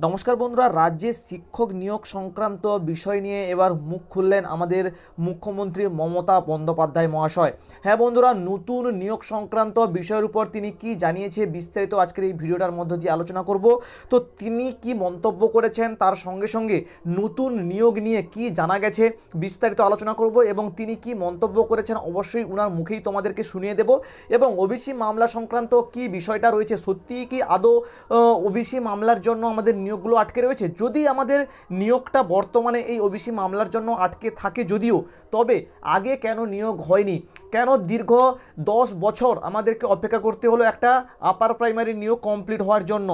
নমস্কার বন্ধুরা, রাজ্যে শিক্ষক নিয়োগ সংক্রান্ত বিষয় নিয়ে এবার মুখ খুললেন আমাদের মুখ্যমন্ত্রী মমতা বন্দ্যোপাধ্যায় মহাশয়। হ্যাঁ বন্ধুরা, নতুন নিয়োগ সংক্রান্ত বিষয়ের উপর তিনি কি জানিয়েছে বিস্তারিত আজকের এই ভিডিওটার মধ্য দিয়ে আলোচনা করব। তো তিনি কি মন্তব্য করেছেন, তার সঙ্গে সঙ্গে নতুন নিয়োগ নিয়ে কি জানা গেছে বিস্তারিত আলোচনা করব, এবং তিনি কি মন্তব্য করেছেন অবশ্যই ওনার মুখেই তোমাদেরকে শুনিয়ে দেব। এবং ওবিসি মামলা সংক্রান্ত কি বিষয়টা রয়েছে, সত্যিই কি আদৌ ওবিসি মামলার জন্য আমাদের নিয়োগগুলো আটকে রয়েছে? যদি আমাদের নিয়োগটা বর্তমানে এই ওবিসি মামলার জন্য আটকে থাকে যদিও, তবে আগে কেন নিয়োগ হয়নি? কেন দীর্ঘ 10 বছর আমাদেরকে অপেক্ষা করতে হলো একটা আপার প্রাইমারি নিয়োগ কমপ্লিট হওয়ার জন্য?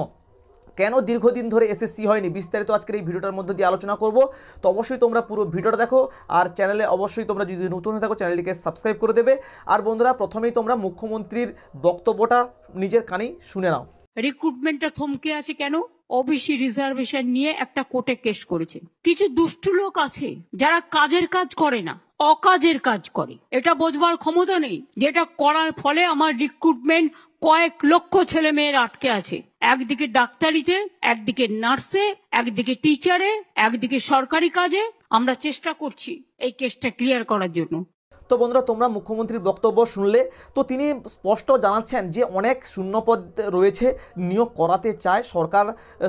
কেন দীর্ঘদিন ধরে এসএসসি হয়নি? বিস্তারিত আজকের এই ভিডিওটার মধ্যে দিয়ে আলোচনা করব। তো অবশ্যই তোমরা পুরো ভিডিওটা দেখো, আর চ্যানেলে অবশ্যই তোমরা যদি নতুন হয়ে থাকো চ্যানেলটিকে সাবস্ক্রাইব করে দেবে। আর বন্ধুরা, প্রথমেই তোমরা মুখ্যমন্ত্রীর বক্তব্যটা নিজের কানেই শুনে নাও। রিক্রুটমেন্টটা থমকে আছে কেন? ওবিসি রিজার্ভেশন নিয়ে একটা কোর্টে কেস করেছে। কিছু দুষ্টু লোক আছে যারা কাজের কাজ করে না, অকাজের কাজ করে। এটা বোঝবার ক্ষমতা নেই যেটা করার ফলে আমার রিক্রুটমেন্ট কয়েক লক্ষ ছেলে মেয়ের আটকে আছে। একদিকে ডাক্তারিতে, একদিকে নার্সে, একদিকে টিচারে, একদিকে সরকারি কাজে। আমরা চেষ্টা করছি এই কেসটা ক্লিয়ার করার জন্য। তো বন্ধুরা, তোমরা মুখ্যমন্ত্রীর বক্তব্য শুনলে। তো তিনি স্পষ্ট জানাচ্ছেন যে অনেক শূন্যপদ রয়েছে, নিয়োগ করাতে চায়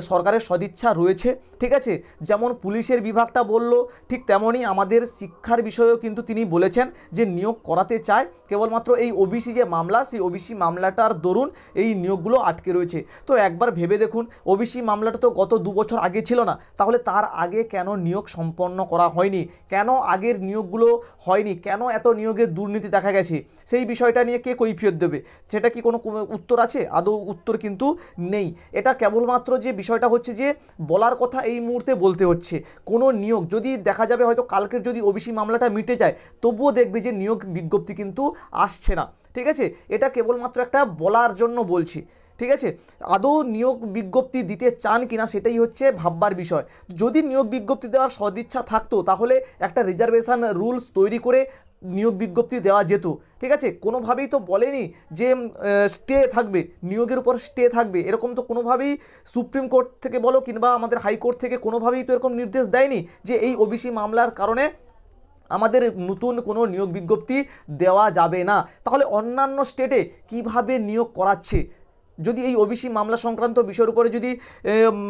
সরকারের সদিচ্ছা রয়েছে। ঠিক আছে, যেমন পুলিশের বিভাগটা বলল, ঠিক তেমনই আমাদের শিক্ষার বিষয়েও কিন্তু তিনি বলেছেন যে নিয়োগ করাতে চায়। কেবলমাত্র এই ওবিসি যে মামলা, সেই ওবিসি মামলাটার দরুন এই নিয়োগগুলো আটকে রয়েছে। তো একবার ভেবে দেখুন, ওবিসি মামলাটা তো গত 2 বছর আগে ছিল না, তাহলে তার আগে কেন নিয়োগ সম্পন্ন করা হয়নি? কেন আগের নিয়োগগুলো হয়নি? কেন এত নিয়োগের দুর্নীতি দেখা গেছে? সেই বিষয়টা নিয়ে কে কৈফিয়ত দেবে? সেটা কি কোনো উত্তর আছে? আদৌ উত্তর কিন্তু নেই। এটা কেবলমাত্র যে বিষয়টা হচ্ছে যে বলার কথা এই মুহূর্তে বলতে হচ্ছে। কোনো নিয়োগ যদি দেখা যাবে হয়তো কালকের যদি ওবিসি মামলাটা মিটে যায়, তবুও দেখবে যে নিয়োগ বিজ্ঞপ্তি কিন্তু আসছে না। ঠিক আছে, এটা কেবলমাত্র একটা বলার জন্য বলছি। ঠিক আছে, আদৌ নিয়োগ বিজ্ঞপ্তি দিতে চান কিনা সেটাই হচ্ছে ভাববার বিষয়। যদি নিয়োগ বিজ্ঞপ্তি দেওয়ার সদিচ্ছা থাকতো, তাহলে একটা রিজার্ভেশন রুলস তৈরি করে নিয়োগ বিজ্ঞপ্তি দেওয়া যেত। ঠিক আছে, কোনোভাবেই তো বলেনি যে স্টে থাকবে, নিয়োগের উপর স্টে থাকবে, এরকম তো কোনোভাবেই সুপ্রিম কোর্ট থেকে বলো কিংবা আমাদের হাইকোর্ট থেকে কোনোভাবেই তো এরকম নির্দেশ দেয়নি যে এই ওবিসি মামলার কারণে আমাদের নতুন কোনো নিয়োগ বিজ্ঞপ্তি দেওয়া যাবে না। তাহলে অন্যান্য স্টেটে কিভাবে নিয়োগ করাচ্ছে? যদি এই ওবিসি মামলা সংক্রান্ত বিষয়ের উপরে যদি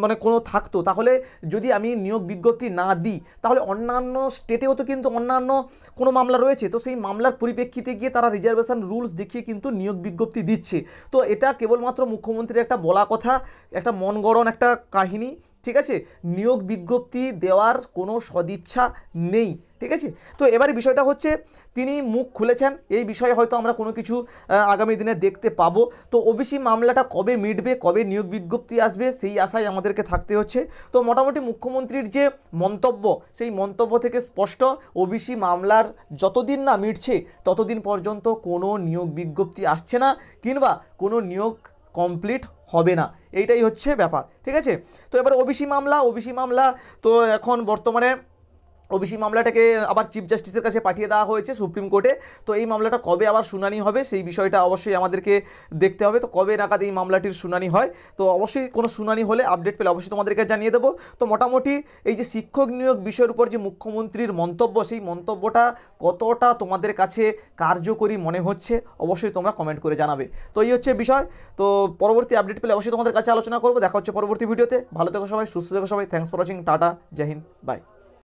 মানে কোনো থাকতো, তাহলে যদি আমি নিয়োগ বিজ্ঞপ্তি না দিই, তাহলে অন্যান্য স্টেটেও তো কিন্তু অন্যান্য কোনো মামলা রয়েছে, তো সেই মামলার পরিপ্রেক্ষিতে গিয়ে তারা রিজার্ভেশন রুলস দেখিয়ে কিন্তু নিয়োগ বিজ্ঞপ্তি দিচ্ছে। তো এটা কেবলমাত্র মুখ্যমন্ত্রীর একটা বলা কথা, একটা মন গড়ন একটা কাহিনী। ঠিক আছে, নিয়োগ বিজ্ঞপ্তি দেওয়ার কোনো সদিচ্ছা নেই। ঠিক আছে, তো এবারে বিষয়টা হচ্ছে তিনি মুখ খুলেছেন, এই বিষয়ে হয়তো আমরা কোনো কিছু আগামী দিনে দেখতে পাবো। তো ওবিসি মামলাটা কবে মিটবে, কবে নিয়োগ বিজ্ঞপ্তি আসবে, সেই আশায় আমাদেরকে থাকতে হচ্ছে। তো মোটামুটি মুখ্যমন্ত্রীর যে মন্তব্য, সেই মন্তব্য থেকে স্পষ্ট, ওবিসি মামলার যতদিন না মিটছে ততদিন পর্যন্ত কোনো নিয়োগ বিজ্ঞপ্তি আসছে না, কিংবা কোনো নিয়োগ কমপ্লিট হবে না। এইটাই হচ্ছে ব্যাপার। ঠিক আছে, তো এবার ওবিসি মামলা তো এখন বর্তমানে ওবিসি মামলাটাকে আবার চিফ জাস্টিসের কাছে পাঠিয়ে দেওয়া হয়েছে সুপ্রিম কোর্টে। তো এই মামলাটা কবে আবার শুনানি হবে সেই বিষয়টা অবশ্যই আমাদেরকে দেখতে হবে। তো কবে নাগাদ এই মামলাটির শুনানি হয়, তো অবশ্যই কোনো শুনানি হলে আপডেট পেলে অবশ্যই তোমাদেরকে জানিয়ে দেবো। তো মোটামুটি এই যে শিক্ষক নিয়োগ বিষয়ের উপর যে মুখ্যমন্ত্রীর মন্তব্য, সেই মন্তব্যটা কতটা তোমাদের কাছে কার্যকরী মনে হচ্ছে অবশ্যই তোমরা কমেন্ট করে জানাবে। তো এই হচ্ছে বিষয়। তো পরবর্তী আপডেট পেলে অবশ্যই তোমাদের কাছে আলোচনা করবো। দেখা হচ্ছে পরবর্তী ভিডিওতে। ভালো থেকো সবাই, সুস্থ থেকো সবাই। Thanks for watching. টাটা, জয় হিন্দ, বাই।